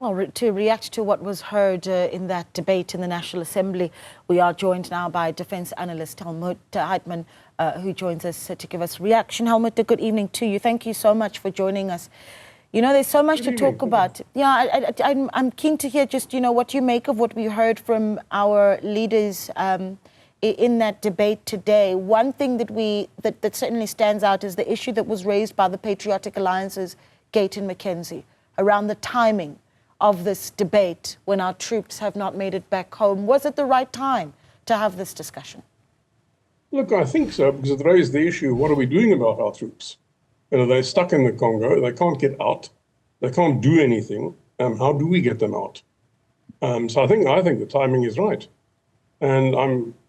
Well, to react to what was heard in that debate in the National Assembly, we are joined now by defence analyst Helmoed Heitman, who joins us to give us reaction. Helmoed, good evening to you. Thank you so much for joining us. You know, there's so much to talk about. Yeah, I'm keen to hear just, you know, what you make of what we heard from our leaders in that debate today. One thing that certainly stands out is the issue that was raised by the Patriotic Alliance's Gayton Mckenzie around the timing of this debate when our troops have not made it back home. Was it the right time to have this discussion? Look, I think so, because it raised the issue, what are we doing about our troops? You know, they're stuck in the Congo, they can't get out, they can't do anything. How do we get them out? So I think the timing is right. And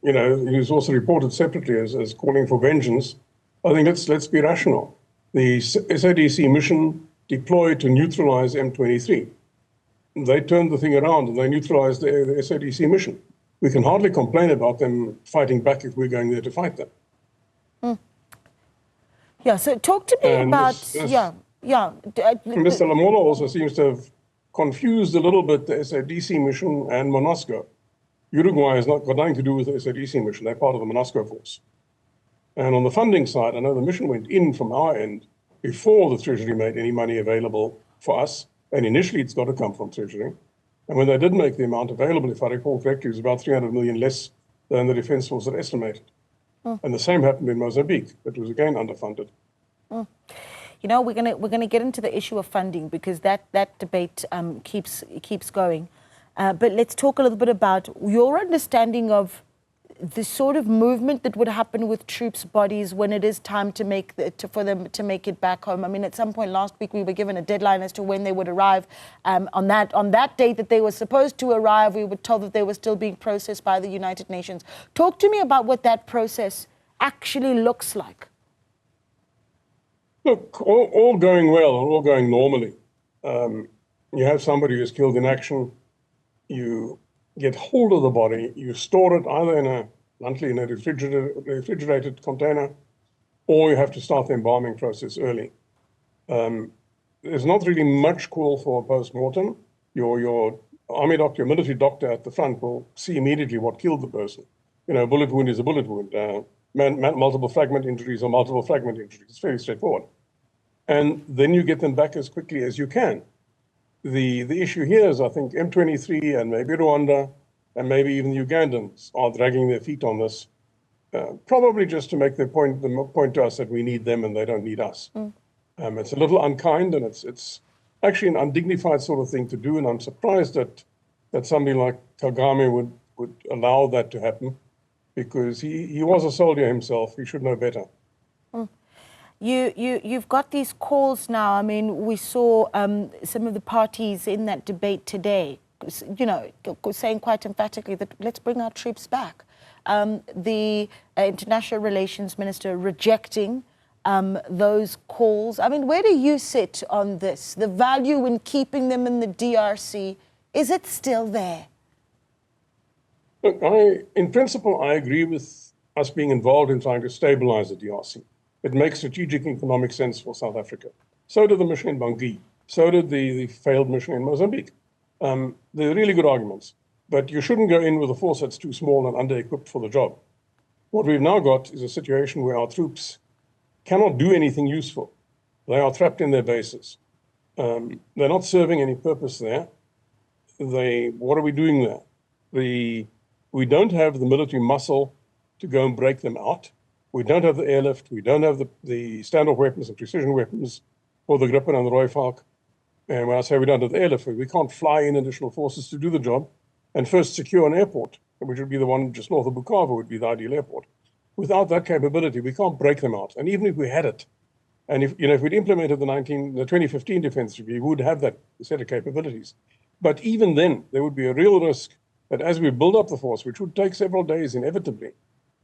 you know, he was also reported separately as calling for vengeance. I think let's be rational. The SADC mission deployed to neutralize M23. They turned the thing around and they neutralized the SADC mission. We can hardly complain about them fighting back if we're going there to fight them. Yeah, so talk to me about, Mr. Lamola also seems to have confused a little bit the SADC mission and MONUSCO. Uruguay has not got nothing to do with the SADC mission. They're part of the MONUSCO force. And on the funding side, I know the mission went in from our end before the Treasury made any money available for us. And initially, it's got to come from Treasury. And when they did make the amount available, if I recall correctly, it was about 300 million less than the Defence Force had estimated. And the same happened in Mozambique. It was again underfunded. You know, we're gonna get into the issue of funding because that debate keeps going. But let's talk a little bit about your understanding of the sort of movement that would happen with troops' bodies when it is time to for them to make it back home. I mean, at some point last week, we were given a deadline as to when they would arrive. On that date that they were supposed to arrive, we were told that they were still being processed by the United Nations. Talk to me about what that process actually looks like. Look, all going well, all going normally. You have somebody who's killed in action. You get hold of the body, you store it either in a refrigerated container, or you have to start the embalming process early. There's not really much call for a post-mortem. Your army doctor, your military doctor at the front will see immediately what killed the person. You know, a bullet wound is a bullet wound. Multiple fragment injuries or multiple fragment injuries. It's very straightforward. And then you get them back as quickly as you can. The issue here is, I think, M23 and maybe Rwanda and maybe even the Ugandans are dragging their feet on this, probably just to make the point to us that we need them and they don't need us. It's a little unkind and it's actually an undignified sort of thing to do, and I'm surprised that somebody like Kagame would allow that to happen, because he was a soldier himself. He should know better. You've got these calls now. I mean, we saw some of the parties in that debate today, you know, saying quite emphatically that let's bring our troops back. The International Relations Minister rejecting those calls. I mean, where do you sit on this? The value in keeping them in the DRC, is it still there? Look, in principle, I agree with us being involved in trying to stabilize the DRC. It makes strategic economic sense for South Africa. So did the mission in Bangui. So did the failed mission in Mozambique. They're really good arguments. But you shouldn't go in with a force that's too small and under-equipped for the job. What we've now got is a situation where our troops cannot do anything useful. They are trapped in their bases. They're not serving any purpose there. What are we doing there? We don't have the military muscle to go and break them out. We don't have the airlift. We don't have the standoff weapons and precision weapons for the Gripen and the Rooivalk. And when I say we don't have the airlift, we can't fly in additional forces to do the job and first secure an airport, which would be the one just north of Bukavu, would be the ideal airport. Without that capability, we can't break them out. And even if we had it, and if we'd implemented the 2015 defense review, we would have that set of capabilities. But even then, there would be a real risk that as we build up the force, which would take several days inevitably,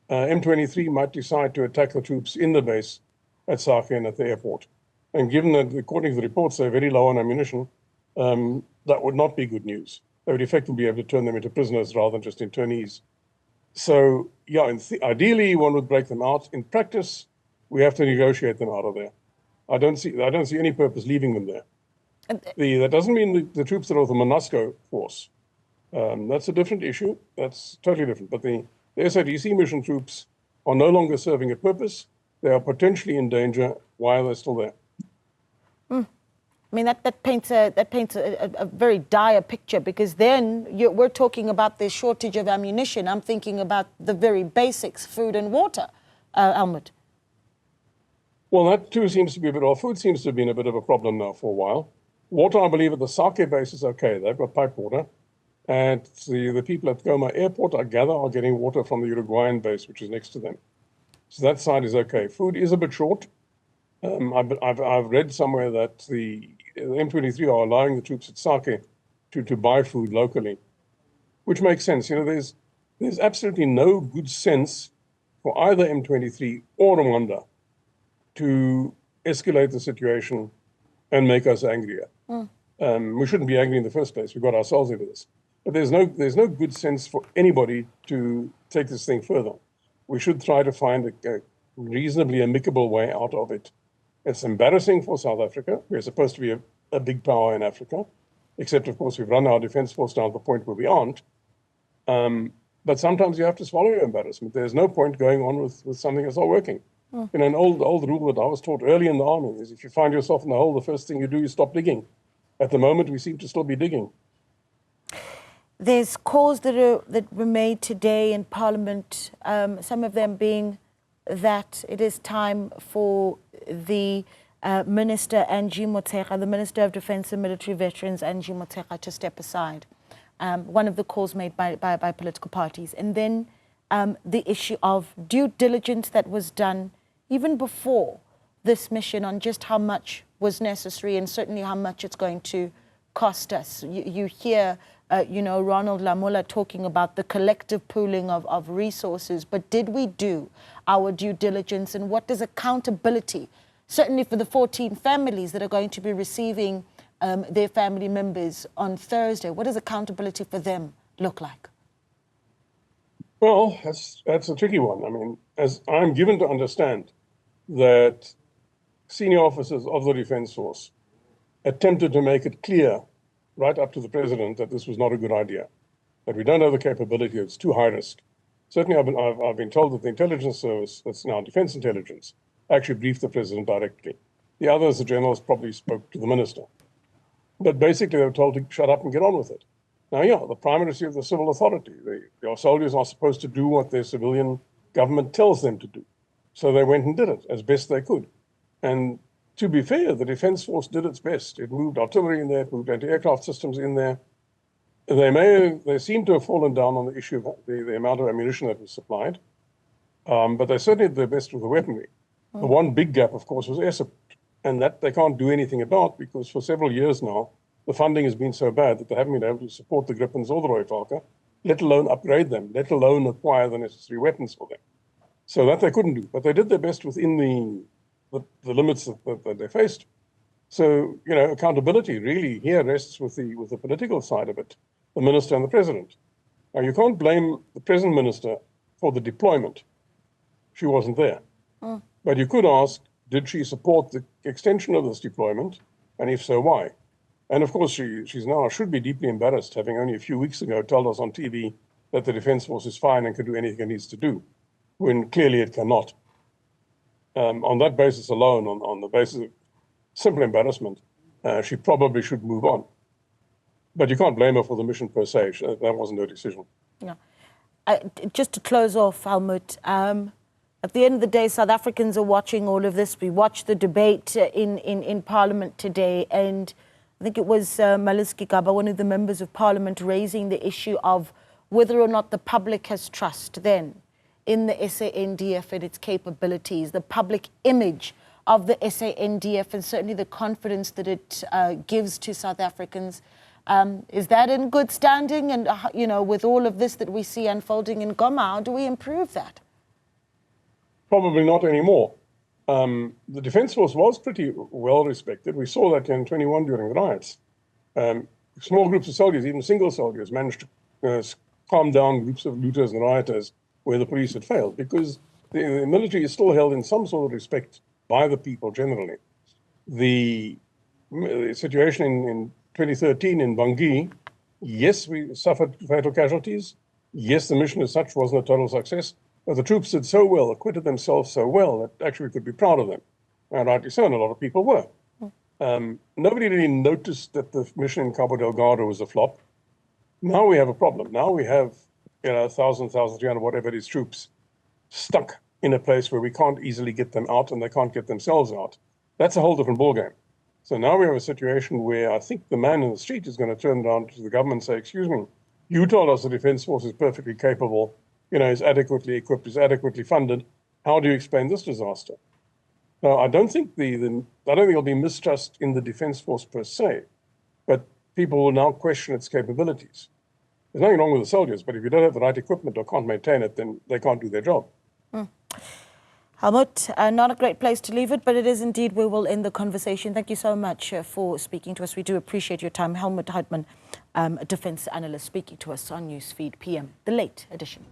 M23 might decide to attack the troops in the base at Sake and at the airport. And given that, according to the reports, they're very low on ammunition, that would not be good news. They would effectively be able to turn them into prisoners rather than just internees. So, yeah, ideally, one would break them out. In practice, we have to negotiate them out of there. I don't see any purpose leaving them there. That doesn't mean the troops that are the MONUSCO force. That's a different issue. That's totally different. But the SADC mission troops are no longer serving a purpose. They are potentially in danger while they're still there. I mean, that paints a very dire picture, because then we're talking about the shortage of ammunition. I'm thinking about the very basics, food and water, Helmoed. Well, that too seems to be a bit off. Food seems to have been a bit of a problem now for a while. Water, I believe, at the Sake base is okay. They've got pipe water. And the people at Goma Airport, I gather, are getting water from the Uruguayan base, which is next to them. So that side is okay. Food is a bit short. I've read somewhere that the M23 are allowing the troops at Sake to buy food locally, which makes sense. You know, there's absolutely no good sense for either M23 or Rwanda to escalate the situation and make us angrier. We shouldn't be angry in the first place. We got ourselves into this. But there's no good sense for anybody to take this thing further. We should try to find a reasonably amicable way out of it. It's embarrassing for South Africa. We're supposed to be a big power in Africa, except, of course, we've run our defense force down to the point where we aren't. But sometimes you have to swallow your embarrassment. There's no point going on with something that's not working. You know, an old rule that I was taught early in the army is if you find yourself in a hole, the first thing you do is stop digging. At the moment, we seem to still be digging. There's calls that were made today in Parliament, some of them being that it is time for the Minister Angie Motshekga, the Minister of Defence and Military Veterans, Angie Motshekga, to step aside. One of the calls made by political parties. And then the issue of due diligence that was done even before this mission on just how much was necessary and certainly how much it's going to cost us. You hear Ronald Lamola talking about the collective pooling of resources, but did we do our due diligence, and what does accountability, certainly for the 14 families that are going to be receiving their family members on Thursday, what does accountability for them look like? Well, that's a tricky one. I mean, as I'm given to understand that senior officers of the Defence Force attempted to make it clear right up to the president that this was not a good idea, that we don't have the capability, it's too high risk. Certainly, I've been told that the intelligence service, that's now Defence Intelligence, actually briefed the president directly. The others, the generals, probably spoke to the minister. But basically, they were told to shut up and get on with it. Now, yeah, the primacy of the civil authority. Our soldiers are supposed to do what their civilian government tells them to do. So they went and did it as best they could. And to be fair, the Defence Force did its best. It moved artillery in there, it moved anti-aircraft systems in there. They seem to have fallen down on the issue of the amount of ammunition that was supplied. But they certainly did their best with the weaponry. The one big gap, of course, was air support. And that they can't do anything about, because for several years now, the funding has been so bad that they haven't been able to support the Gripens or the Roy Falker, let alone upgrade them, let alone acquire the necessary weapons for them. So that they couldn't do. But they did their best within the limits that they faced. So, you know, accountability really here rests with the political side of it, the minister and the president. Now, you can't blame the present minister for the deployment. She wasn't there. But you could ask, did she support the extension of this deployment? And if so, why? And of course, she's now should be deeply embarrassed, having only a few weeks ago told us on TV that the Defence Force is fine and can do anything it needs to do, when clearly it cannot. On that basis alone, on the basis of simple embarrassment, she probably should move on. But you can't blame her for the mission per se. That wasn't her decision. Yeah. Just to close off, Helmoed, at the end of the day, South Africans are watching all of this. We watched the debate in Parliament today, and I think it was Maliski Gaba, one of the members of Parliament, raising the issue of whether or not the public has trust then in the SANDF and its capabilities, the public image of the SANDF, and certainly the confidence that it gives to South Africans. Is that in good standing? And, you know, with all of this that we see unfolding in Goma, how do we improve that? Probably not anymore. The Defence Force was pretty well respected. We saw that in 21 during the riots. Small groups of soldiers, even single soldiers, managed to calm down groups of looters and rioters where the police had failed, because the military is still held in some sort of respect by the people generally. The The situation in 2013 in Bangui, yes, we suffered fatal casualties. Yes, the mission as such wasn't a total success, but the troops did so well, acquitted themselves so well that actually we could be proud of them. And rightly so, and a lot of people were. Nobody really noticed that the mission in Cabo Delgado was a flop. Now we have a problem. Now we have, 1,000, 1,300, whatever it is, troops stuck in a place where we can't easily get them out and they can't get themselves out. That's a whole different ballgame. So now we have a situation where I think the man in the street is going to turn down to the government and say, excuse me, you told us the Defence Force is perfectly capable, is adequately equipped, is adequately funded. How do you explain this disaster? Now, I don't think there'll be mistrust in the Defence Force per se, but people will now question its capabilities. There's nothing wrong with the soldiers, but if you don't have the right equipment or can't maintain it, then they can't do their job. Helmoed, not a great place to leave it, but it is indeed where we'll end the conversation. Thank you so much for speaking to us. We do appreciate your time. Helmoed Heitman, a defence analyst, speaking to us on Newsfeed PM, the late edition.